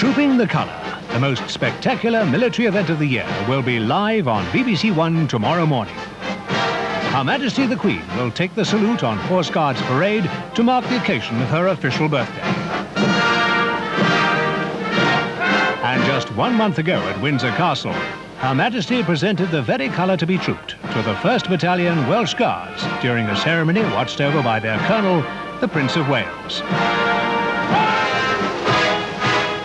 Trooping the Colour, the most spectacular military event of the year, will be live on BBC1 tomorrow morning. Her Majesty the Queen will take the salute on Horse Guards Parade to mark the occasion of her official birthday. And just 1 month ago at Windsor Castle, Her Majesty presented the very colour to be trooped to the 1st Battalion Welsh Guards during a ceremony watched over by their Colonel, the Prince of Wales.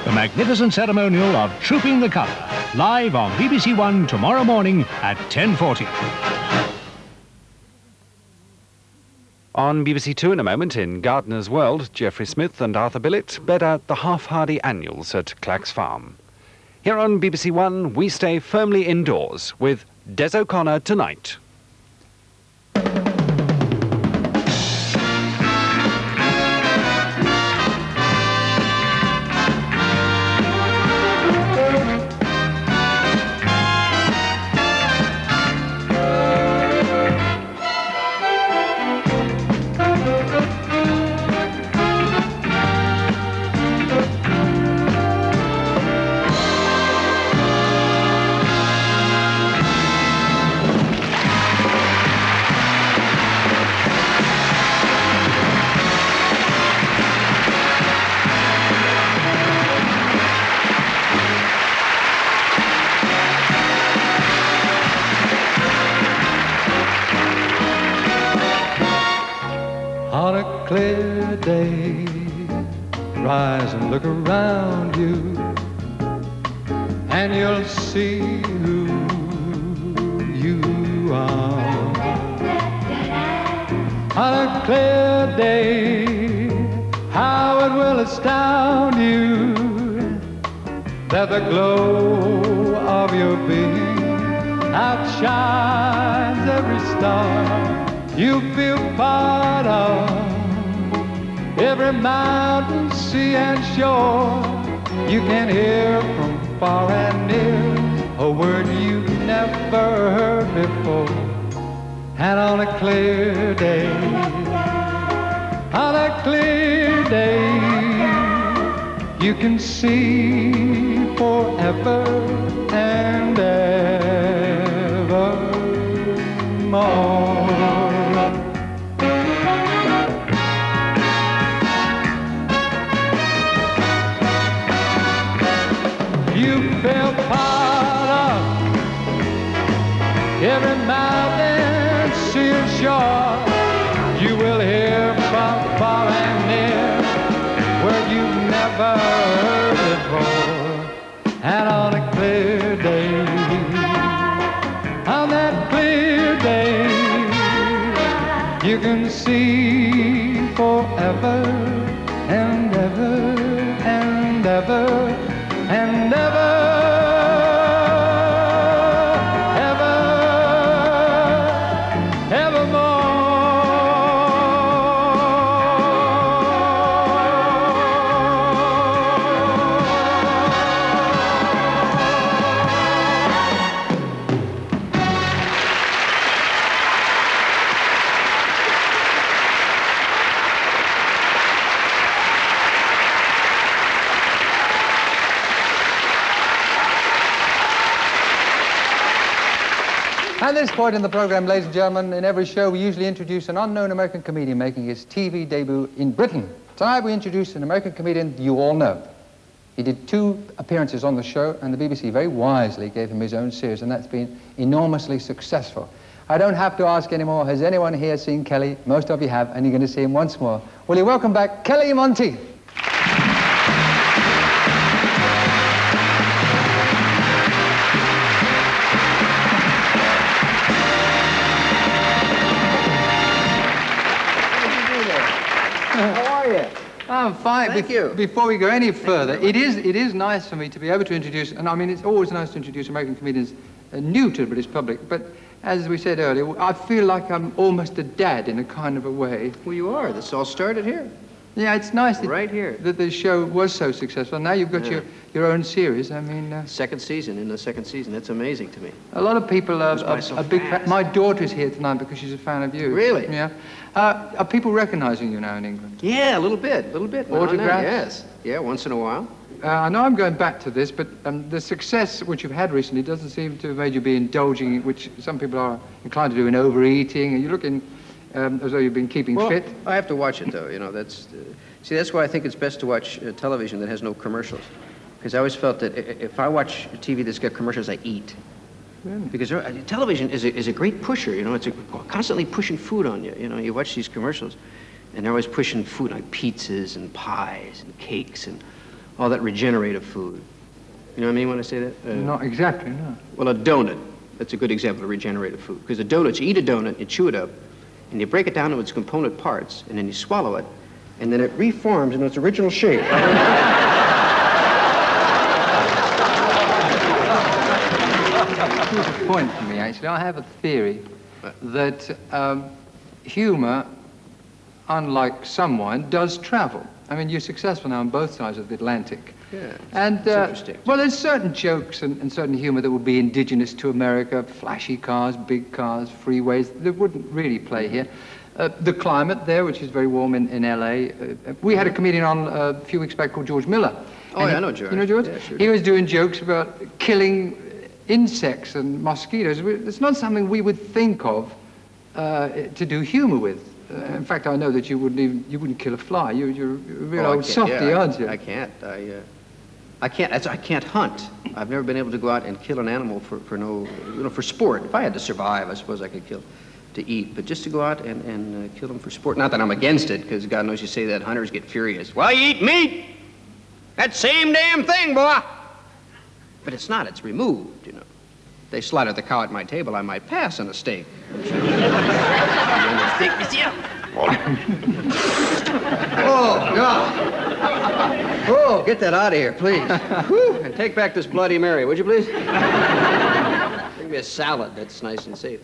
The magnificent ceremonial of Trooping the Colour, live on BBC1 tomorrow morning at 10:40. On BBC2 in a moment, in Gardener's World, Geoffrey Smith and Arthur Billett bed out the half-hardy annuals at Clacks Farm. Here on BBC1, we stay firmly indoors with Des O'Connor tonight. On a clear day, rise and look around you, and you'll see who you are. On a clear day, how it will astound you that the glow of your being outshines every star. You feel part of every mountain, sea and shore. You can hear from far and near a word you've never heard before. And on a clear day, on a clear day, you can see forever and ever more. You feel part of every mountain, sea and shore. You will hear from far and near word you've never heard before. And on a clear day, on that clear day, you can see forever and ever and ever and ever, ever, evermore. At this point in the program, ladies and gentlemen, in every show we usually introduce an unknown American comedian making his TV debut in Britain. Tonight we introduce an American comedian you all know. He did 2 appearances on the show, and the BBC very wisely gave him his own series, and that's been enormously successful. I don't have to ask anymore, has anyone here seen Kelly? Most of you have, and you're going to see him once more. Will you welcome back Kelly Monte? I'm fine. Thank you. Before we go any further, it is nice for me to be able to introduce, and I mean, it's always nice to introduce American comedians new to the British public, but as we said earlier, I feel like I'm almost a dad in a kind of a way. Well, you are. This all started here. Yeah, it's nice Right here. that the show was so successful. Now you've got your own series. I mean... Second season, in the second season. That's amazing to me. A lot of people are So big fast. My daughter's here tonight because she's a fan of you. Really? Yeah. Are people recognizing you now in England? Yeah, a little bit. Now and then, Autographs? yes. Yeah, once in a while. I know I'm going back to this, but the success which you've had recently doesn't seem to have made you be indulging, which some people are inclined to do, in overeating, and you're looking as though you've been keeping fit. I have to watch it, though. You know, that's why I think it's best to watch television that has no commercials. Because I always felt that if I watch TV that's got commercials, I eat. Really? Because television is a great pusher, you know, it's constantly pushing food on you. You know, you watch these commercials, and they're always pushing food like pizzas and pies and cakes and all that regenerative food. You know what I mean when I say that? Not exactly, no. Well, a donut, that's a good example of regenerative food. Because a donut, you eat a donut, you chew it up, and you break it down into its component parts, and then you swallow it, and then it reforms in its original shape. Here's a point for me, actually. I have a theory that humor, unlike some wine, does travel. I mean, you're successful now on both sides of the Atlantic. Yeah, and it's interesting. well, there's certain jokes and certain humor that would be indigenous to America, flashy cars, big cars, freeways, that wouldn't really play here. The climate there, which is very warm in LA. We had a comedian on a few weeks back called George Miller. Oh, yeah, I know George. You know George? Yeah, sure. He was doing jokes about killing insects and mosquitoes. It's not something we would think of to do humor with. In fact, I know that you wouldn't kill a fly. You're a real old softy, aren't you? I can't. I can't hunt. I've never been able to go out and kill an animal for sport. If I had to survive, I suppose I could kill to eat. But just to go out and kill them for sport, not that I'm against it, because God knows you say that hunters get furious. Well, you eat meat. That same damn thing, boy. But it's not. It's removed, you know. They slaughtered the cow at my table, I might pass on a steak. Oh, God. Oh, get that out of here, please. Whew. And take back this Bloody Mary, would you, please? Bring me a salad. That's nice and safe.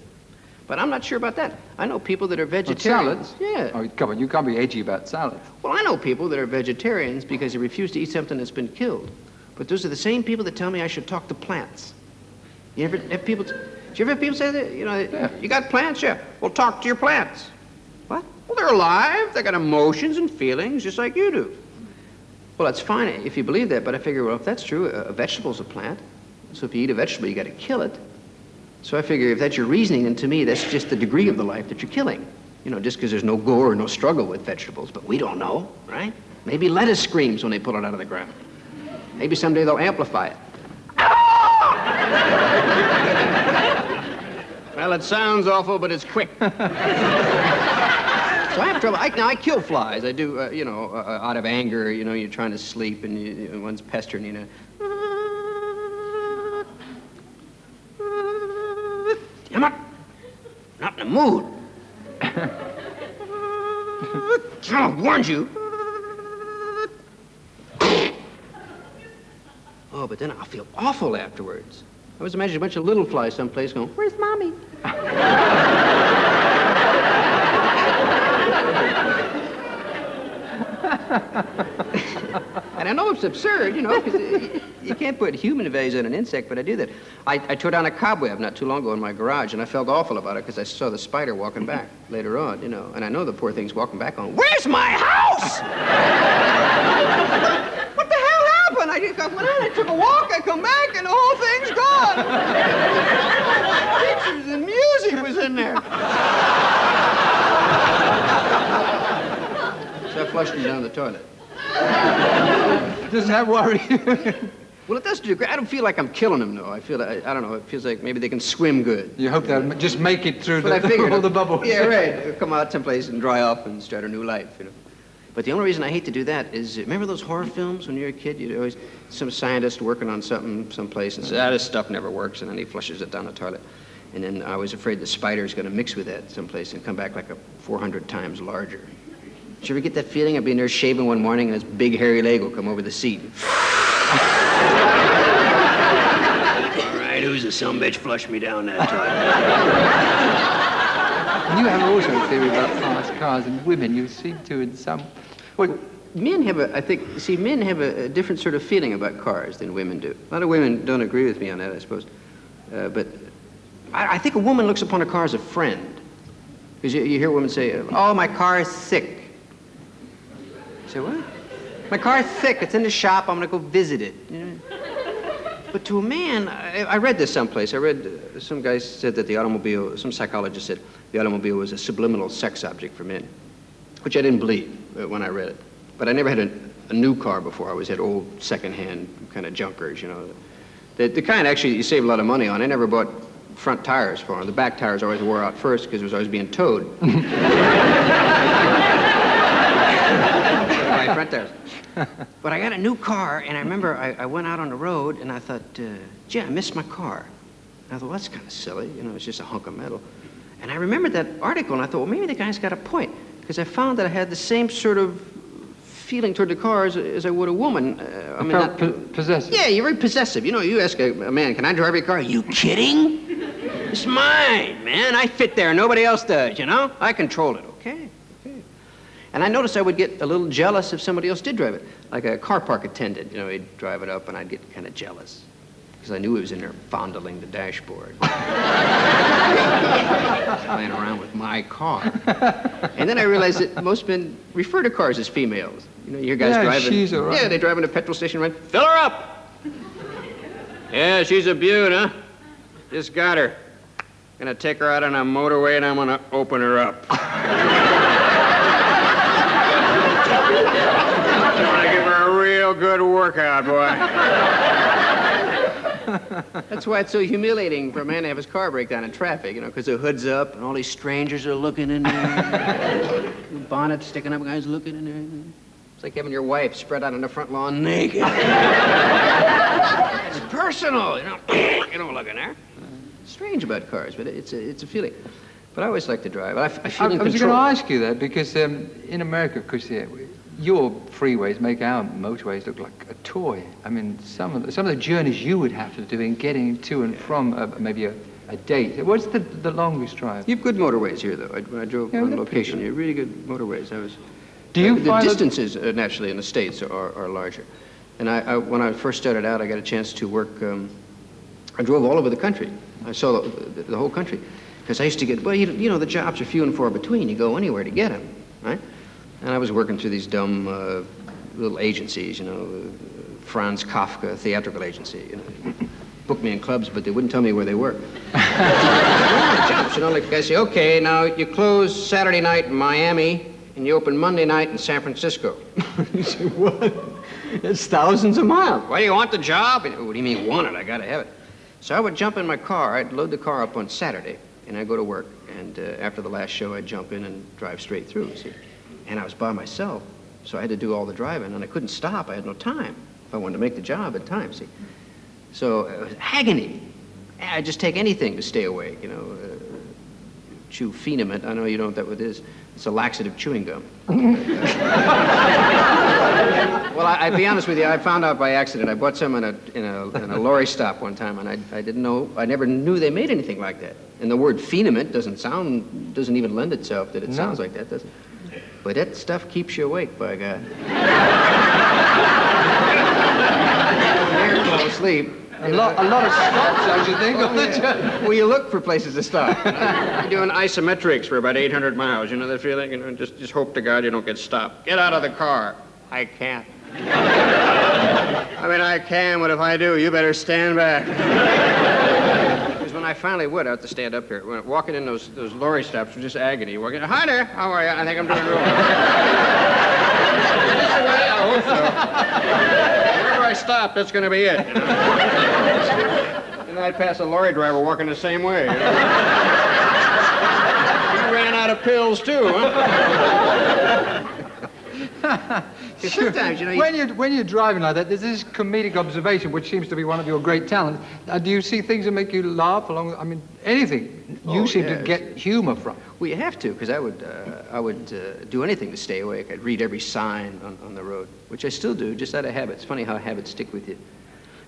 But I'm not sure about that. I know people that are vegetarians. Salads? Yeah. Oh, come on, you can't be edgy about salads. Well, I know people that are vegetarians because they refuse to eat something that's been killed. But those are the same people that tell me I should talk to plants. You ever have people... Do you ever have people say that? You know, Yeah. You got plants? Yeah. Well, talk to your plants. What? Well, they're alive. They got emotions and feelings just like you do. Well, that's fine if you believe that, but I figure, well, if that's true, a vegetable's a plant. So if you eat a vegetable, you got to kill it. So I figure if that's your reasoning, then to me, that's just the degree of the life that you're killing. You know, just because there's no gore or no struggle with vegetables. But we don't know, right? Maybe lettuce screams when they pull it out of the ground. Maybe someday they'll amplify it. Well, it sounds awful, but it's quick. So I have trouble. Now, I kill flies. I do, out of anger. You know, you're trying to sleep, and one's pestering, you know. I'm not in the mood. I warned you. Oh, but then I'll feel awful afterwards. I was imagining a bunch of little flies someplace going, "Where's Mommy?" And I know it's absurd, you know, because you can't put human values on an insect, but I do that. I tore down a cobweb not too long ago in my garage, and I felt awful about it because I saw the spider walking back later on, you know, and I know the poor thing's walking back on, "Where's my house?" What the hell happened? I went out, I took a walk, I come back, and the whole thing's gone. Pictures and music was in there. So I flushed him down the toilet. Doesn't that worry you? Well, it does do great. I don't feel like I'm killing them, though. I feel, I don't know, it feels like maybe they can swim good. You hope they'll just make it through But I figured, all the bubbles. Yeah, right. They'll come out someplace and dry up and start a new life, you know. But the only reason I hate to do that is, remember those horror films when you were a kid? You'd always, some scientist working on something someplace and say, this stuff never works, and then he flushes it down the toilet. And then I was afraid the spider's going to mix with that someplace and come back like a 400 times larger. Did you ever get that feeling? I'd be in there shaving one morning and this big hairy leg will come over the seat. All right, who's a sumbitch? Flush me down that toilet. You have also a theory about fast cars and women. You seem to, in some Well, men have men have a different sort of feeling about cars than women do. A lot of women don't agree with me on that, I suppose. But I think a woman looks upon a car as a friend. Because you hear women say, oh, my car is sick. You say, what? My car is sick. It's in the shop. I'm going to go visit it. You know? But to a man, I read this someplace. I read some guy said that the automobile, some psychologist said the automobile was a subliminal sex object for men, which I didn't believe when I read it. But I never had a new car before. I always had old secondhand kind of junkers, you know. The kind actually you save a lot of money on. I never bought front tires for them. The back tires always wore out first because it was always being towed. My front tires. But I got a new car, and I remember I went out on the road, and I thought, gee, I missed my car. And I thought, well, that's kind of silly. You know, it's just a hunk of metal. And I remembered that article, and I thought, well, maybe the guy's got a point, because I found that I had the same sort of feeling toward the car as I would a woman. I mean, possessive. Yeah, you're very possessive. You know, you ask a man, can I drive your car? Are you kidding? It's mine, man. I fit there. Nobody else does, you know? I control it. Okay. And I noticed I would get a little jealous if somebody else did drive it. Like a car park attendant, you know, he'd drive it up and I'd get kind of jealous. Because I knew he was in there fondling the dashboard. Playing around with my car. And then I realized that most men refer to cars as females. You know, you hear guys driving. She's all right. Yeah, they drive in a petrol station, right? Fill her up! Yeah, she's a beaut, huh? Just got her. Gonna take her out on a motorway and I'm gonna open her up. I'm gonna give her a real good workout, boy. That's why it's so humiliating for a man to have his car break down in traffic, you know, because the hood's up and all these strangers are looking in there. The bonnet sticking up, guys looking in there. It's like having your wife spread out on the front lawn naked. It's personal, you know. You don't look in there. Strange about cars, but it's a feeling. But I always like to drive. I feel in I was control. going to ask you that because in America, of course, your freeways make our motorways look like a toy. I mean, some of the journeys you would have to do in getting to and from maybe a date. What's the longest drive? You have good motorways here, though. When I drove on location, you have really good motorways. Do you the find distances naturally in the States are larger. And when I first started out, I got a chance to work. I drove all over the country. I saw the whole country. Because I used to get, well, you know, the jobs are few and far between. You go anywhere to get them, right? And I was working through these dumb little agencies, you know, Franz Kafka theatrical agency. You know, booked me in clubs, but they wouldn't tell me where they were. Jobs, you know, like the guy say, okay, now you close Saturday night in Miami, and you open Monday night in San Francisco. You say, what? It's thousands of miles. Why do you want the job? What do you mean want it? I gotta have it. So I would jump in my car. I'd load the car up on Saturday, and I'd go to work. And after the last show, I'd jump in and drive straight through, see. And I was by myself, so I had to do all the driving, and I couldn't stop. I had no time if I wanted to make the job at time, see. So it was agony. I'd just take anything to stay awake, you know. Chew Phenamint. I know you don't know what that is. It's a laxative chewing gum. Well, I'd be honest with you. I found out by accident. I bought some in a lorry stop one time, and I didn't know. I never knew they made anything like that. And the word Phenamint doesn't even lend itself that it sounds like that, does it? But that stuff keeps you awake, by God. Never fall asleep. A lot of stops, I should think. Well, you look for places to stop. You're doing isometrics for about 800 miles. You know that feeling? You know, just hope to God you don't get stopped. Get out of the car. I can't. I mean, I can, but if I do, you better stand back. Because when I finally would, I have to stand up here. When walking in those lorry stops was just agony. Walking, hi there, how are you? I think I'm doing real well. I hope so. Wherever I stop, that's going to be it. You know? And I'd pass a lorry driver walking the same way. You know? He ran out of pills too, huh? Sometimes, you know, when you're driving like that, there's this comedic observation, which seems to be one of your great talents. Do you see things that make you laugh along with, I mean, anything you seem to get humor from? Well, you have to, because I would do anything to stay awake. I'd read every sign on the road, which I still do, just out of habit. It's funny how habits stick with you.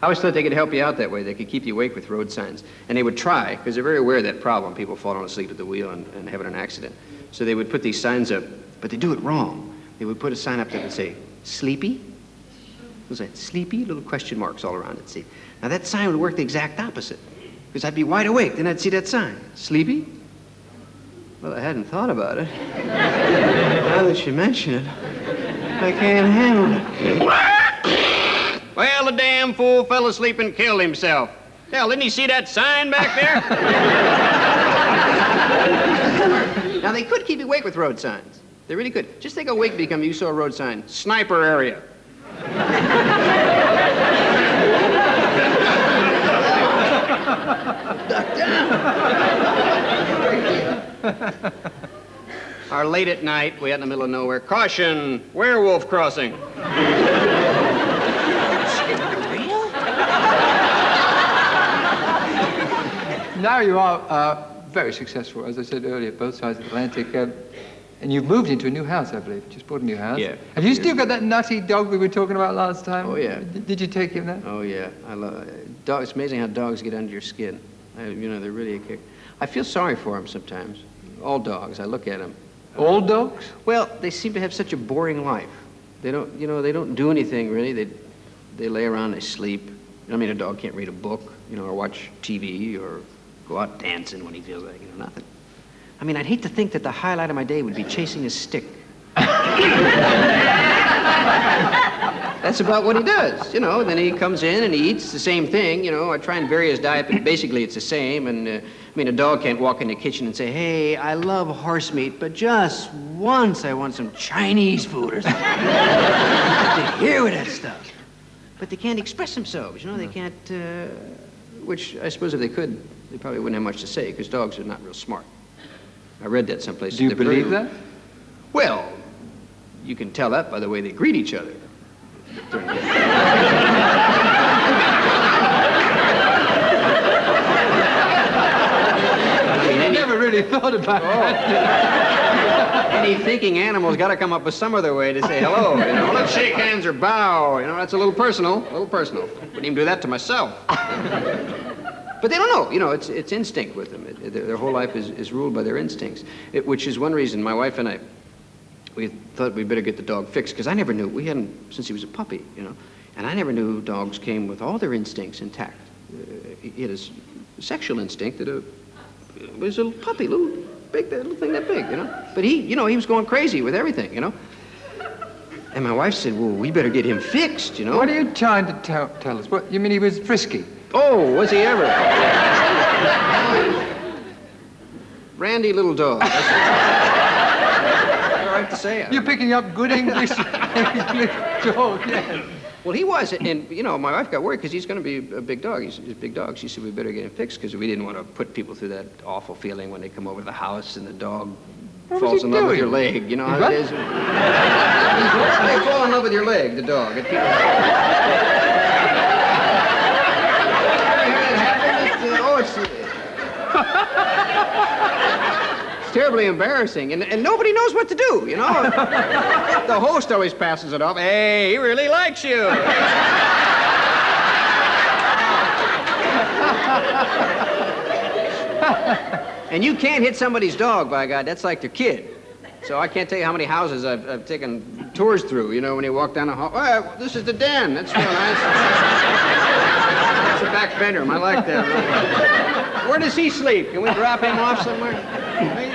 I always thought they could help you out that way. They could keep you awake with road signs. And they would try, because they're very aware of that problem, people falling asleep at the wheel and having an accident. So they would put these signs up, but they do it wrong. they would put a sign up that would say, sleepy? What was that? Sleepy? Little question marks all around it, see? Now that sign would work the exact opposite, because I'd be wide awake, then I'd see that sign. Sleepy? Well, I hadn't thought about it. Now that you mention it, I can't handle it. Well, the damn fool fell asleep and killed himself. Hell, didn't he see that sign back there? Now, they could keep you awake with road signs. They really could. Just think how awake become you saw a road sign. Sniper area. Duck down. Or late at night, we out in the middle of nowhere. Caution, werewolf crossing. Now you are very successful, as I said earlier, both sides of the Atlantic. And you've moved into a new house, I believe. Just bought a new house. Yeah. Have you still got that nutty dog we were talking about last time? Oh, yeah. Did you take him there? Oh, yeah. I love dogs. It's amazing how dogs get under your skin. You know, they're really a kick. I feel sorry for them sometimes. All dogs. I look at them. All dogs? Well, they seem to have such a boring life. They don't, you know, they don't do anything really. They lay around, they sleep. I mean, a dog can't read a book, you know, or watch TV or go out dancing when he feels like, you know, nothing. I mean, I'd hate to think that the highlight of my day would be chasing a stick. That's about what he does, you know. Then he comes in and he eats the same thing, you know. I try and vary his diet, but basically it's the same. And, I mean, a dog can't walk in the kitchen and say, hey, I love horse meat, but just once I want some Chinese food or something. To hear with that stuff. But they can't express themselves, you know. They can't, which I suppose if they could, they probably wouldn't have much to say, because dogs are not real smart. I read that someplace. Do you believe that? Well, you can tell that by the way they greet each other. I never really thought about that. Any thinking animal's got to come up with some other way to say hello. You know, let's shake hands or bow. You know, that's a little personal. A little personal. Wouldn't even do that to myself. But they don't know. You know, it's instinct with them. Their whole life is ruled by their instincts, which is one reason my wife and I, we thought we'd better get the dog fixed, because I never knew. We hadn't since he was a puppy, you know, and I never knew dogs came with all their instincts intact. He had a sexual instinct that was a little puppy, little thing that big, you know. But he, you know, he was going crazy with everything, you know. And my wife said, well, we better get him fixed, you know. What are you trying to tell us? What, you mean he was frisky? Oh, was he ever? Randy little dog. That's all right to say. You're picking up good English dog, yes. Well, he was, and, you know, my wife got worried because he's going to be a big dog. He's a big dog. She said we better get him fixed because we didn't want to put people through that awful feeling when they come over to the house and the dog falls in love with your leg. You know how it is? They fall in love with your leg, the dog. It's terribly embarrassing, and nobody knows what to do, you know? The host always passes it off. Hey, he really likes you. And you can't hit somebody's dog, by God. That's like their kid. So I can't tell you how many houses I've taken tours through, you know, when you walk down the hall. Oh, this is the den. That's real nice. That's the back bedroom. I like that. Where does he sleep? Can we drop him off somewhere?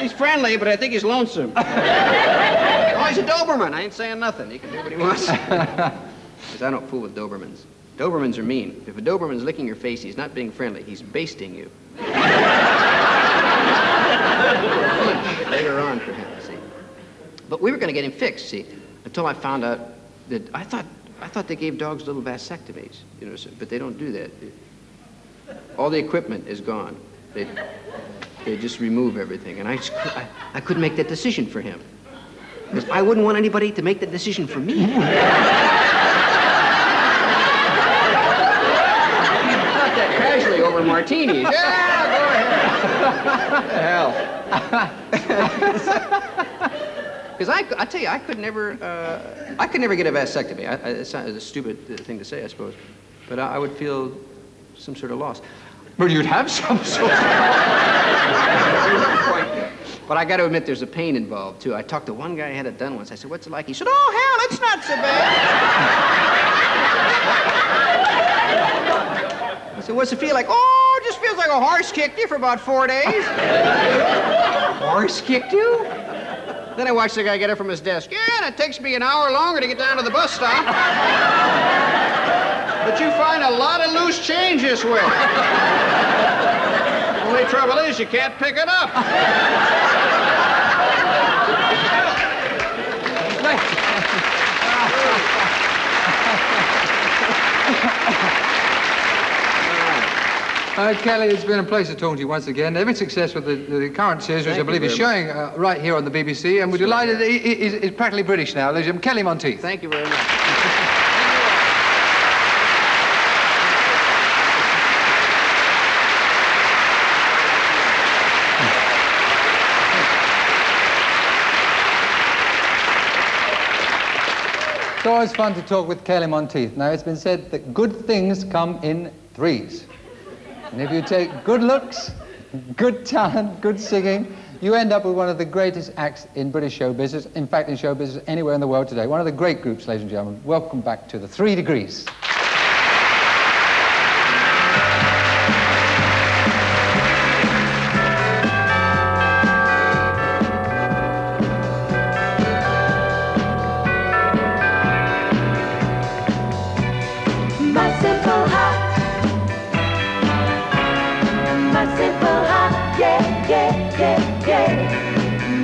He's friendly, but I think he's lonesome. Oh, he's a Doberman. I ain't saying nothing. He can do what he wants. Because I don't fool with Dobermans. Dobermans are mean. If a Doberman's licking your face, he's not being friendly. He's basting you. Later on, perhaps, see. But we were going to get him fixed, see, until I found out that I thought they gave dogs little vasectomies, you know, but they don't do that. All the equipment is gone. They just remove everything, and I couldn't make that decision for him. Because I wouldn't want anybody to make that decision for me. Not that casually over martinis. Yeah, go ahead. What the hell? Because I tell you, I could never get a vasectomy. It's a stupid thing to say, I suppose, but I would feel some sort of loss. Well, you'd have some sort of... But I got to admit, there's a pain involved, too. I talked to one guy who had it done once. I said, what's it like? He said, oh, hell, it's not so bad. I said, what's it feel like? Oh, it just feels like a horse kicked you for about 4 days. Horse kicked you? Then I watched the guy get up from his desk. Yeah, and it takes me an hour longer to get down to the bus stop. But you find a lot of loose change this way. The only trouble is you can't pick it up. Kelly, it's been a pleasure talking to you once again. Every success with the current series, which I believe is showing right here on the BBC, and we're delighted he's practically British now. Ladies and gentlemen, Kelly Monteith. Thank you very much. It's always fun to talk with Kelly Monteith. Now, it's been said that good things come in threes. And if you take good looks, good talent, good singing, you end up with one of the greatest acts in British show business, in fact, in show business anywhere in the world today. One of the great groups, ladies and gentlemen. Welcome back to the 3 Degrees.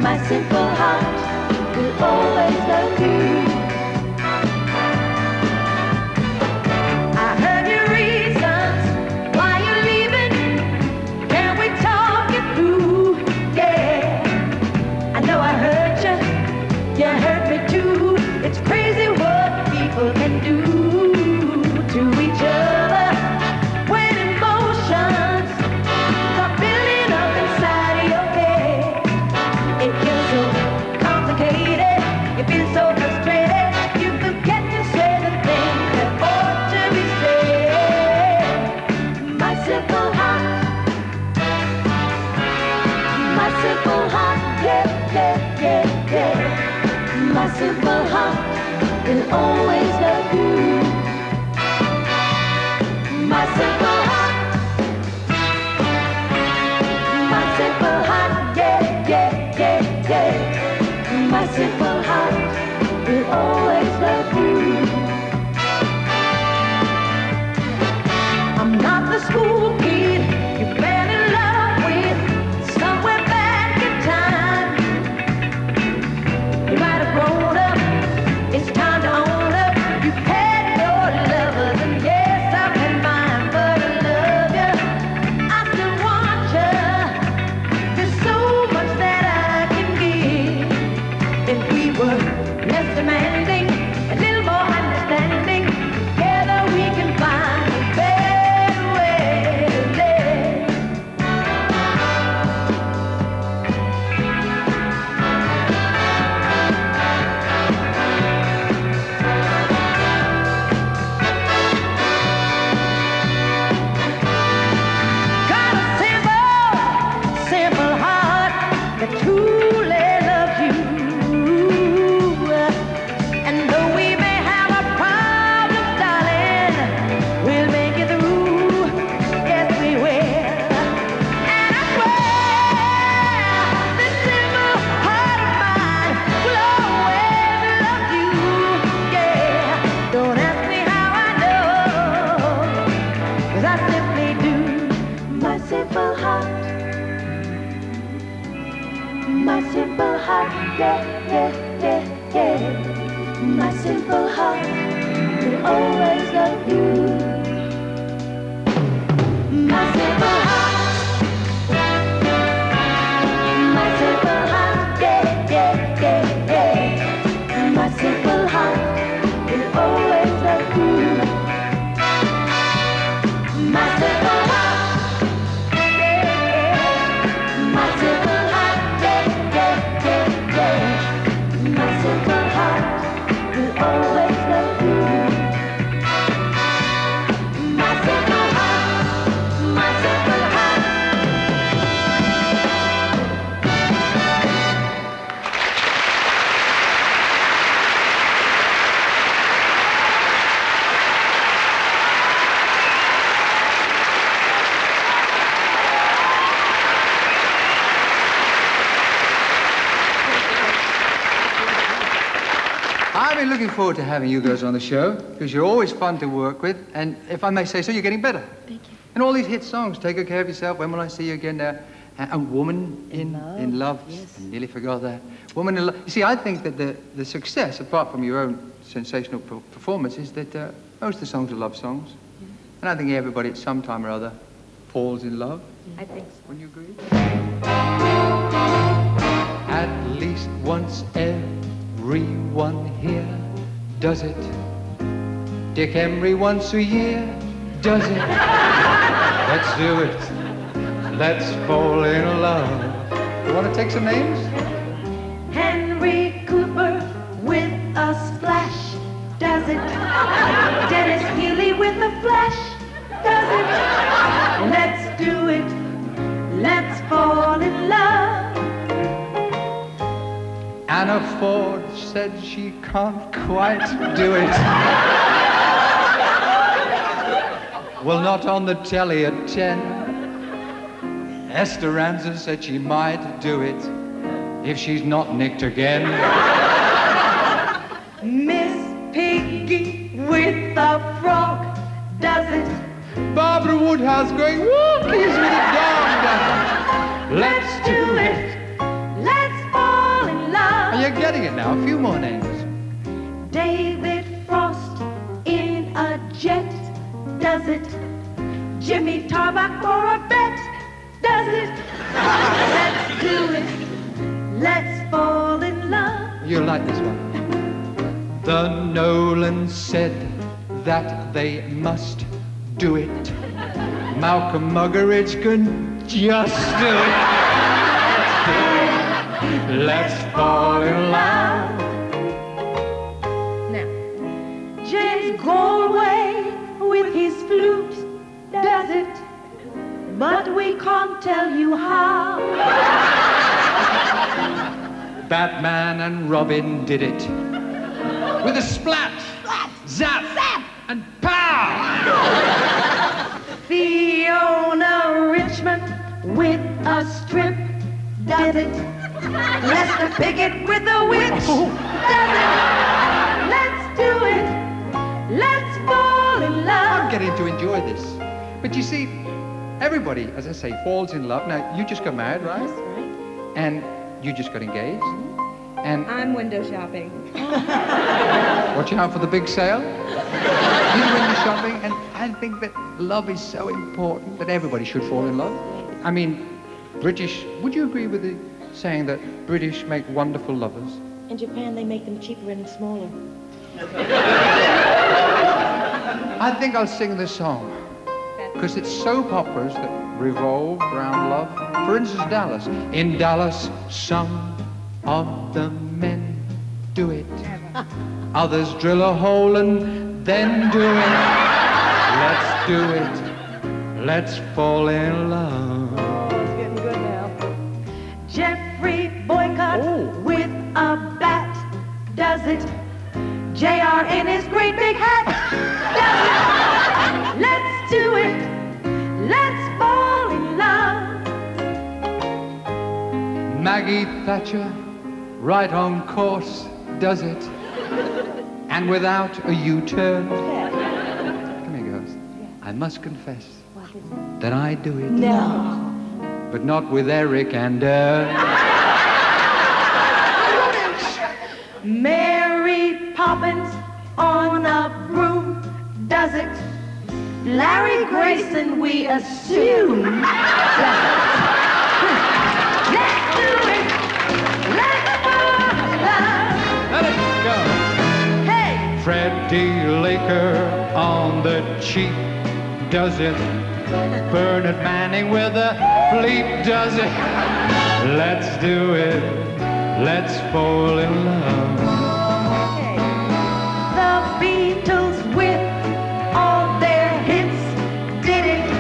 My simple heart will always love you. I heard your reasons why you're leaving. Can we talk it through? Yeah, I know I hurt you. You hurt me too. It's crazy what people can do to each other when emotions are building up inside of your head. It feels so complicated, you feel so frustrated, you forget to say the things that ought to be said. My simple heart, yeah, yeah, yeah, yeah. My simple heart will always love you. My simple heart, yeah, yeah, yeah, yeah. My simple heart will always love you. I'm not the school kid you fell in love with somewhere back in time. You might have grown up, it's time to own up. You've had your lovers and yes, I've had mine, but I love you. I still want you. There's so much that I can give. If we were less demanding, a little more understanding, together we can find a better way to live. Got a simple heart that truly loves you. And though we may have a problem, darling, we'll make it through. Yes, we will. And I swear, this simple heart of mine will always love you. Yeah, don't ask me how I know, 'cause I simply do. My simple heart, yeah, yeah, yeah, yeah. My simple heart will always love you. My simple heart, yeah, yeah, yeah, yeah. My simple heart will always love you. My simple heart, yeah, my simple heart, yeah, yeah, yeah, yeah. My simple heart will always love you. looking forward to having you girls on the show, because you're always fun to work with, and if I may say so, you're getting better. Thank you. And all these hit songs, Take Good Care of Yourself, When Will I See You Again, A Woman in Love. Yes. I nearly forgot that. Woman in Love. You see, I think that the success, apart from your own sensational performance, is that most of the songs are love songs. Yeah. And I think everybody at some time or other falls in love. I think so. Wouldn't you agree? At least once everyone here does it. Dick Emery once a year does it. Let's do it. Let's fall in love. You want to take some names? Henry Cooper with a splash does it. Dennis Healy with a flash does it. Let's do it. Let's fall in love. Anna Ford said she can't quite do it. Well, not on the telly at 10. Esperanza said she might do it if she's not nicked again. Miss Piggy with a frog does it. Barbara Woodhouse going walkies with a dog. Let's do it. Let's fall in love. Are you getting it now? A few more names. David Frost in a jet does it. Jimmy Tarbuck for a bet does it. Let's do it. Let's fall in love. You'll like this one. The Nolans said that they must do it. Malcolm Muggeridge can just do it. Let's fall in love. Now, James Galway with his flute does it, but we can't tell you how. Batman and Robin did it with a splat, zap, and pow. Fiona Richmond with a strip does it. Lester Pickett with a witch does it. Let's do it. Let's fall in love. I'm getting to enjoy this. But you see, everybody, as I say, falls in love. Now, you just got married, right? That's right. And you just got engaged. And I'm window shopping. watching out for the big sale. You're window shopping, and I think that love is so important that everybody should fall in love. I mean, British, would you agree with the saying that British make wonderful lovers? In Japan, they make them cheaper and smaller. I think I'll sing this song because it's soap operas that revolve around love. For instance, Dallas. In Dallas, some of the men do it. Others drill a hole and then do it. Let's do it. Let's fall in love. It's getting good now. Jeffrey Boycott with a bat does it. JR in his great big hat does it. Let's do it. Let's fall in love. Maggie Thatcher, right on course, does it. And without a U-turn. Come here, girls. I must confess that I do it. No. But not with Eric and Mary Poppins on a broom does it. Larry Grayson, we assume, does it. Let's do it. Let's fall in love. Let it go. Hey! Freddie Laker on the cheap does it. Bernard Manning with a bleep does it. Let's do it. Let's fall in love. The Beatles with all their hits did it.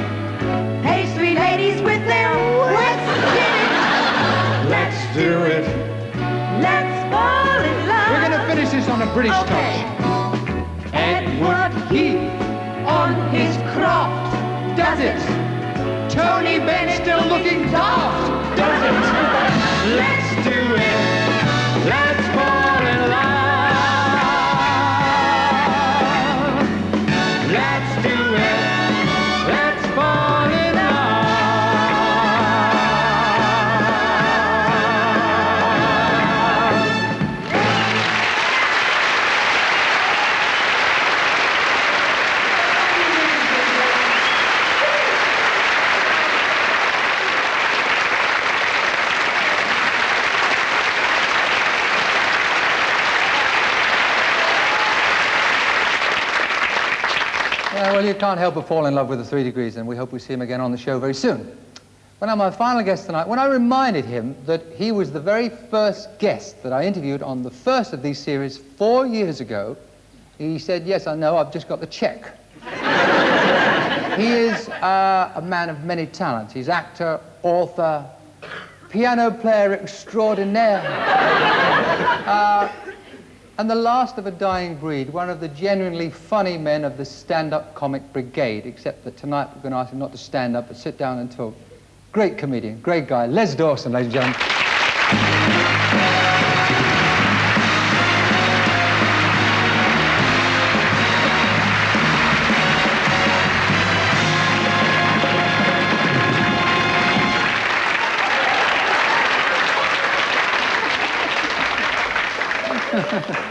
Pastry ladies with their wits did it. Let's do it. Let's fall in love. We're gonna finish this on a British Okay. touch. Edward Heath on his croft does it. Tony Benn still looking daft does it. Let's do it. Let's fall in love. Yeah, well, you can't help but fall in love with the 3 Degrees, and we hope we see him again on the show very soon. But now, my final guest tonight, when I reminded him that he was the very first guest that I interviewed on the first of these series 4 years ago, he said, yes, I know, I've just got the check. He is a man of many talents. He's actor, author, piano player extraordinaire. And the last of a dying breed, one of the genuinely funny men of the stand-up comic brigade, except that tonight we're going to ask him not to stand up, but sit down and talk. Great comedian, great guy, Les Dawson, ladies and gentlemen.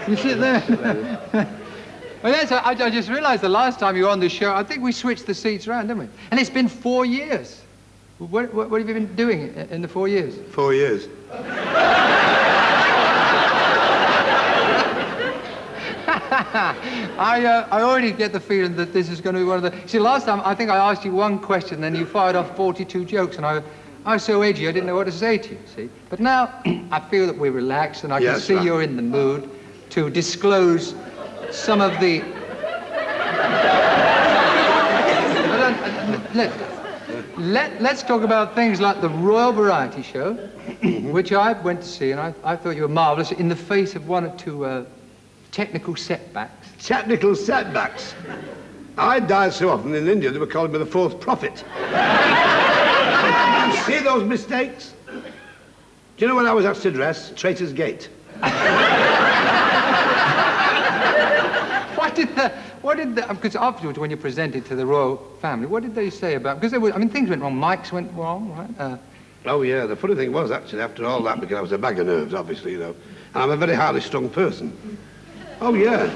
You sit there. Well, yes, I just realised the last time you were on the show, I think we switched the seats around, didn't we? And it's been 4 years. What have you been doing in the 4 years? 4 years. I already get the feeling that this is going to be one of the... See, last time, I think I asked you one question, then you fired off 42 jokes, and I was so edgy, I didn't know what to say to you, see? But now, I feel that we're relaxed, and I can see you're in the mood to disclose some of the... Let's talk about things like the Royal Variety Show, which I went to see, and I thought you were marvellous in the face of one or two technical setbacks. Technical setbacks? I died so often in India they were calling me the fourth prophet. You see those mistakes? Do you know when I was asked to dress? Traitor's Gate. What did the, because afterwards when you presented to the royal family, what did they say about, because I mean, things went wrong, mics went wrong, right? Oh, yeah, the funny thing was, actually, after all that, because I was a bag of nerves, obviously, you know, and I'm a very highly strung person. Oh, yeah.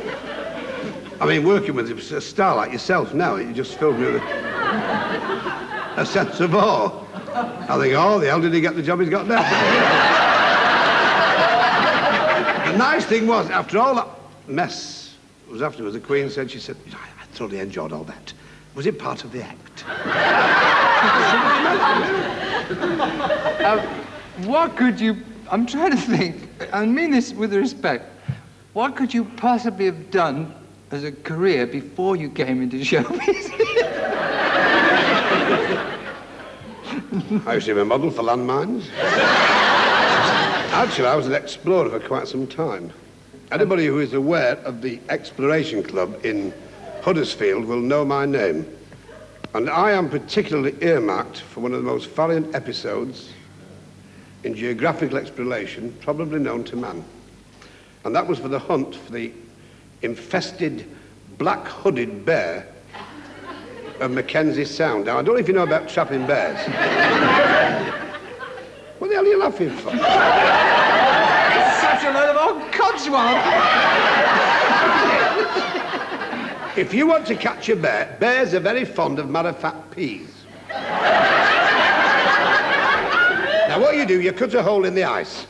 I mean, working with a star like yourself now, it just filled me with a sense of awe. I think, oh, the hell did he get the job he's got now? The nice thing was, after all that mess was afterwards, the Queen said, she said, I thoroughly enjoyed all that. Was it part of the act? What could you, I'm trying to think, I mean this with respect, what could you possibly have done as a career before you came into showbiz? I used to be a model for landmines. Actually, I was an explorer for quite some time. Anybody who is aware of the Exploration Club in Huddersfield will know my name. And I am particularly earmarked for one of the most valiant episodes in geographical exploration probably known to man. And that was for the hunt for the infested black-hooded bear of Mackenzie Sound. Now, I don't know if you know about trapping bears. What the hell are you laughing for? Such a load of old codswallop. If you want to catch a bear, bears are very fond of matter-fat peas. Now, what you do, you cut a hole in the ice.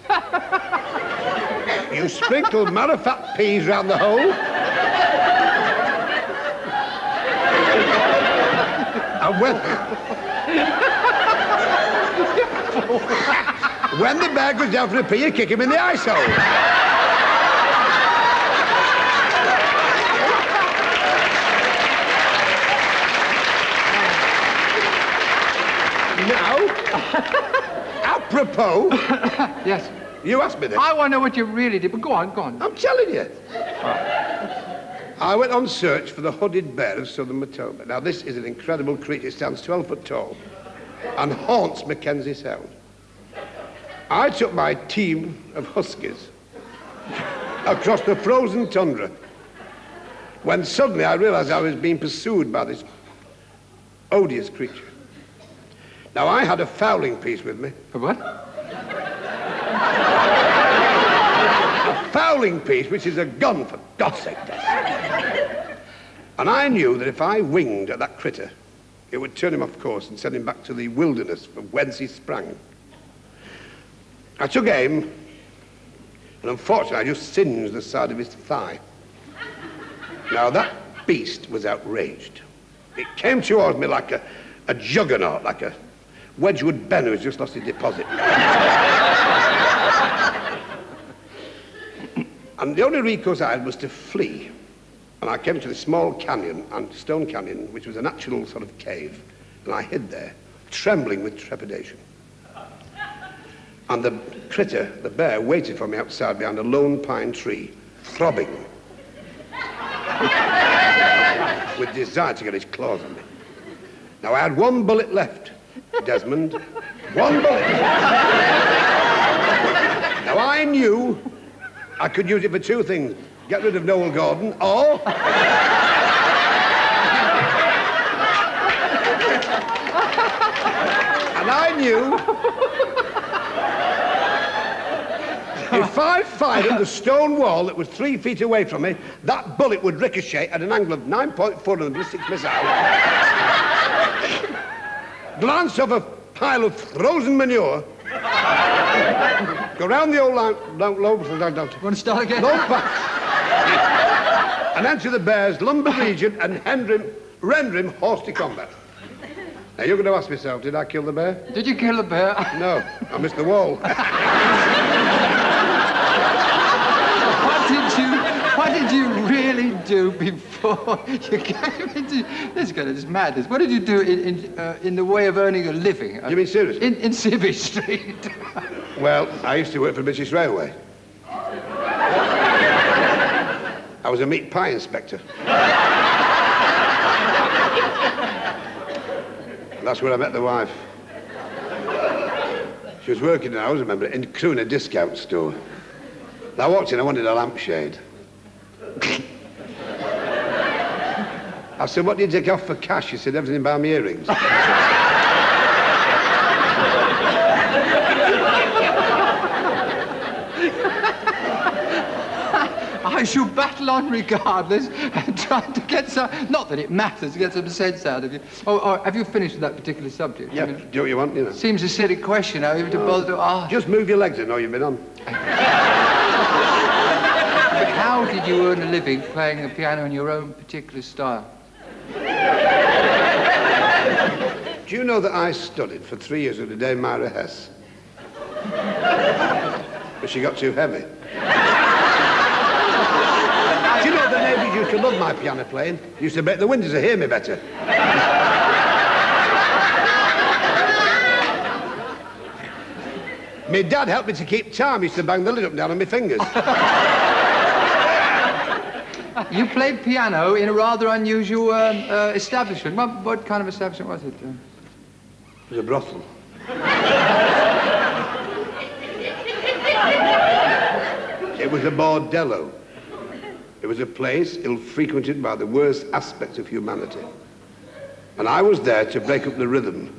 You sprinkle matter-fat peas round the hole. And when the bear goes down for a pee, you kick him in the ice hole. Now, apropos... Yes. You asked me this. I want to know what you really did, but go on. I'm telling you. I went on search for the hooded bear of southern Manitoba. Now, this is an incredible creature. It stands 12 foot tall and haunts Mackenzie Sound. I took my team of huskies across the frozen tundra when suddenly I realized I was being pursued by this odious creature. Now, I had a fowling piece with me. A what? A fowling piece, which is a gun, for God's sake, Des. And I knew that if I winged at that critter, it would turn him off course and send him back to the wilderness from whence he sprang. I took aim, and unfortunately, I just singed the side of his thigh. Now, that beast was outraged. It came towards me like a juggernaut, like a Wedgwood Ben who's just lost his deposit. And the only recourse I had was to flee. And I came to this small canyon, and Stone Canyon, which was a natural sort of cave, and I hid there, trembling with trepidation. And the critter, the bear, waited for me outside behind a lone pine tree, throbbing with desire to get his claws on me. Now, I had one bullet left, Desmond. One bullet. Now, I knew I could use it for two things. Get rid of Noel Gordon, or... And I knew... if I fired at the stone wall that was 3 feet away from me, that bullet would ricochet at an angle of 9.4 on the ballistic missile, glance off a pile of frozen manure, go round the old low Want to start again? path, and enter the bear's lumbar region and render him horse to combat. Now, you're going to ask yourself, did I kill the bear? Did you kill the bear? No, I missed the wall. What did you really do before you came into this kind of this madness? What did you do in the way of earning a living? You mean seriously? In Civvy Street. Well, I used to work for the British Railway. I was a meat pie inspector. That's where I met the wife. She was working, I always remember, in a discount store. I walked in, I wanted a lampshade. I said, what do you take off for cash? She said, everything but my earrings. I shall battle on regardless and try to get some, not that it matters, to get some sense out of you. Or have you finished with that particular subject? Yeah, do what you want, you know. Seems a silly question, how even to bother to ask. Just move your legs, I know you've been on. But how did you earn a living playing the piano in your own particular style? Do you know that I studied for 3 years with Dame Myra Hess? But she got too heavy. Do you know the neighbours used to love my piano playing? Used to break the windows to hear me better. My dad helped me to keep time. He used to bang the lid up and down on my fingers. You played piano in a rather unusual establishment. What kind of establishment was it? It was a brothel. It was a bordello. It was a place ill-frequented by the worst aspects of humanity. And I was there to break up the rhythm.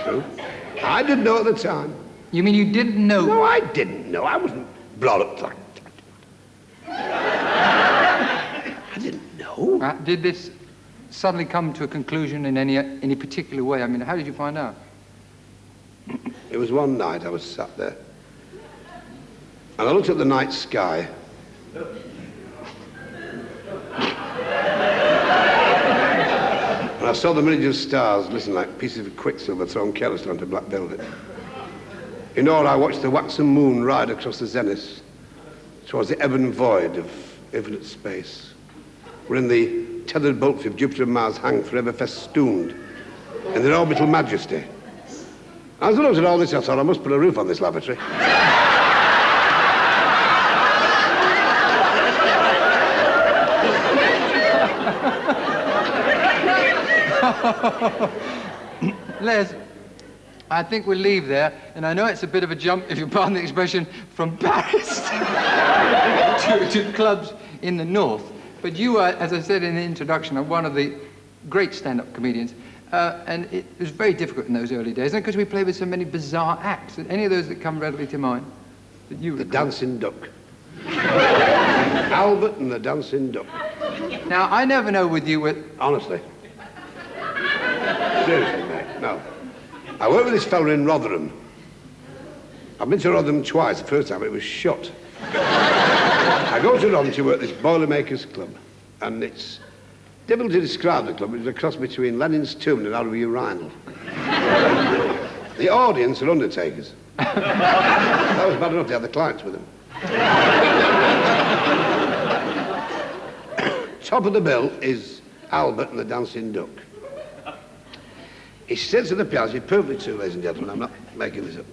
True. I didn't know at the time. You mean you didn't know? No, I didn't know. I wasn't brought up like that. I didn't know. Did this suddenly come to a conclusion in any particular way? I mean, how did you find out? It was one night I was sat there, and I looked at the night sky. And I saw the myriad of stars glisten like pieces of quicksilver thrown carelessly onto black velvet. In awe, I watched the waxen moon ride across the zenith towards the ebon void of infinite space, wherein the tethered bolts of Jupiter and Mars hang forever festooned in their orbital majesty. As I looked at all this, I thought I must put a roof on this lavatory. Les, I think we'll leave there, and I know it's a bit of a jump, if you pardon the expression, from Paris to clubs in the north. But you are, as I said in the introduction, are one of the great stand-up comedians. And it was very difficult in those early days, because we played with so many bizarre acts. Any of those that come readily to mind that you The recall? Dancing Duck. Albert and the Dancing Duck. Now, I never know with you with... Honestly. Seriously, mate, no. I worked with this fella in Rotherham. I've been to Rotherham twice. The first time it was shut. I go to Rotherham to work at this Boilermakers Club, and it's difficult to describe the club. It was a cross between Lenin's tomb and Harvey Urinal. The audience are undertakers. That was bad enough to have the clients with them. Top of the bill is Albert and the Dancing Duck. He sits at the piano, he's perfectly true, ladies and gentlemen, I'm not making this up.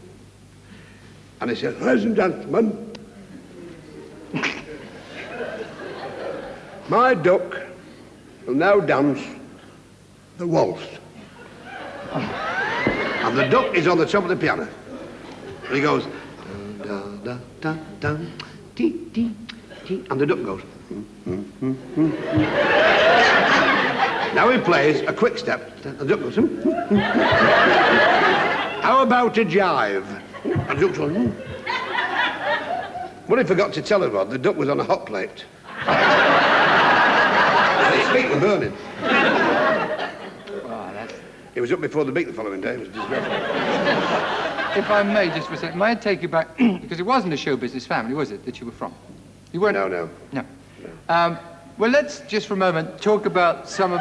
And he says, ladies and gentlemen, my duck will now dance the waltz. And the duck is on the top of the piano. And he goes, da da da da, dee dee dee, and the duck goes. Now he plays a quick step. The duck goes. How about a jive? And the duck goes. What he forgot to tell everyone, the duck was on a hot plate. His feet were burning. It was up before the beat the following day. It was disgraceful. If I may, just for a second, may I take you back, because it wasn't a show business family, was it, that you were from? You weren't? No. Well, let's just for a moment talk about some of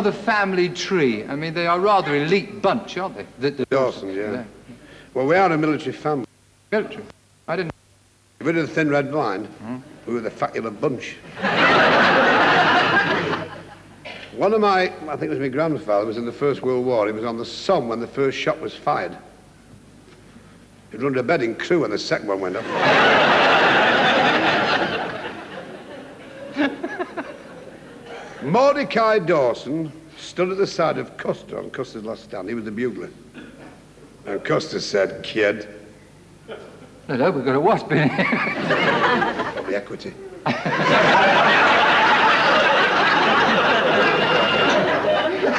the family tree. I mean, they are a rather elite bunch, aren't they? The Dawson, yeah. Well, we are a military family. Military? I didn't. Rid of the thin red line, we were the faculous bunch. One of my, I think it was my grandfather, was in the First World War. He was on the Somme when the first shot was fired. He'd run to bed in crew when the second one went up. Mordecai Dawson stood at the side of Custer on Custer's last stand. He was the bugler. And Custer said, kid. No, we've got a wasp in here. Probably equity.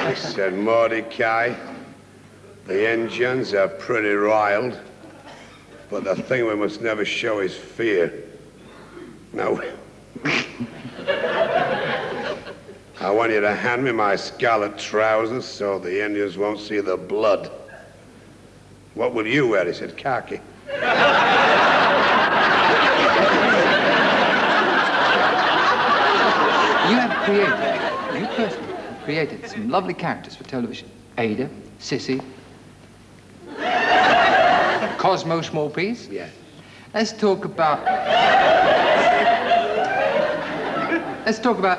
He said, Mordecai, the engines are pretty riled, but the thing we must never show is fear. Now, I want you to hand me my scarlet trousers so the Indians won't see the blood. What will you wear? He said, khaki. You personally have created some lovely characters for television. Ada, Sissy, Cosmo Smallpiece. Yeah. Let's talk about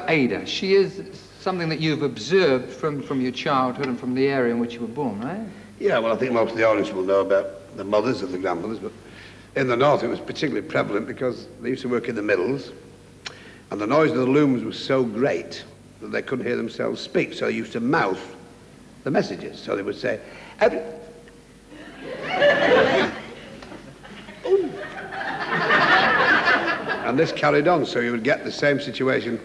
Ada. She is something that you've observed from your childhood and from the area in which you were born, right? Yeah, well, I think most of the audience will know about the mothers and the grandmothers, but in the north it was particularly prevalent because they used to work in the mills, and the noise of the looms was so great that they couldn't hear themselves speak, so they used to mouth the messages. So they would say, and this carried on, so you would get the same situation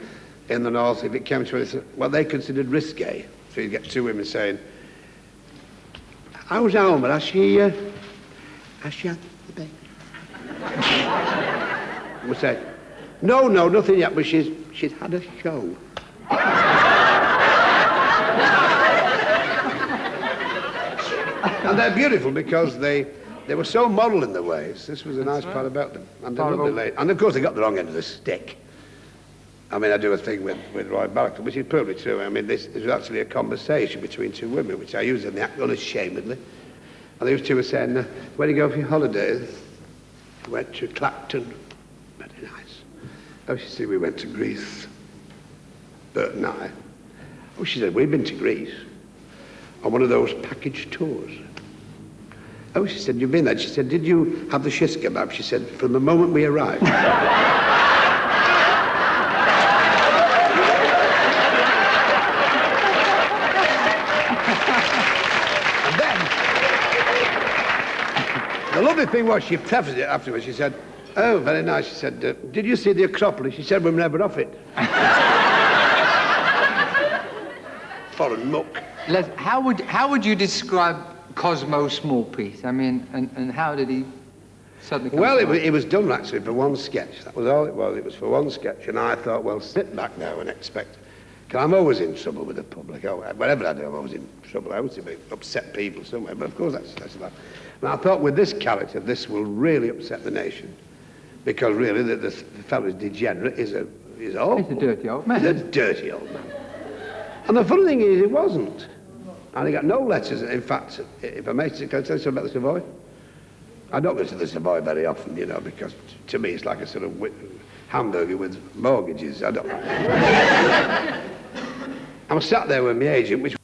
in the north if it came to what they considered risque. So you'd get two women saying, how's Alma? Has she had the baby? We'll say, no, nothing yet, but she's had a show. And they're beautiful because they were so model in their ways. This was a nice part about them. And they're lovely ladies. And of course they got the wrong end of the stick. I mean, I do a thing with Roy Barker, which is perfectly true. I mean, this was actually a conversation between two women, which I use in the act unashamedly. And those two were saying, where do you go for your holidays? I went to Clacton. Very nice. Oh, she said, we went to Greece. Bert and I. Oh, she said, we've been to Greece on one of those package tours. Oh, she said, you've been there. She said, did you have the shish kebab? She said, from the moment we arrived. The lovely thing was, she prefaced it afterwards. She said, oh, very nice. She said, did you see the Acropolis? She said, we were never off it. Foreign muck. Les, how would you describe Cosmo Smallpiece? I mean, and how did he suddenly come Well, it was done actually for one sketch. That was all it was. It was for one sketch. And I thought, well, sit back now and expect 'Cause I'm always in trouble with the public. Whatever I do, I'm always in trouble. I always upset people somewhere, but of course that's that. And I thought with this character, this will really upset the nation. Because really, the fellow is degenerate, is awful. He's a dirty old man. He's a dirty old man. And the funny thing is, it wasn't. And he got no letters. In fact, if I may, can I tell you something about the Savoy? I don't go to the Savoy very often, you know, because to me it's like a sort of hamburger with mortgages. I was sat there with my agent, which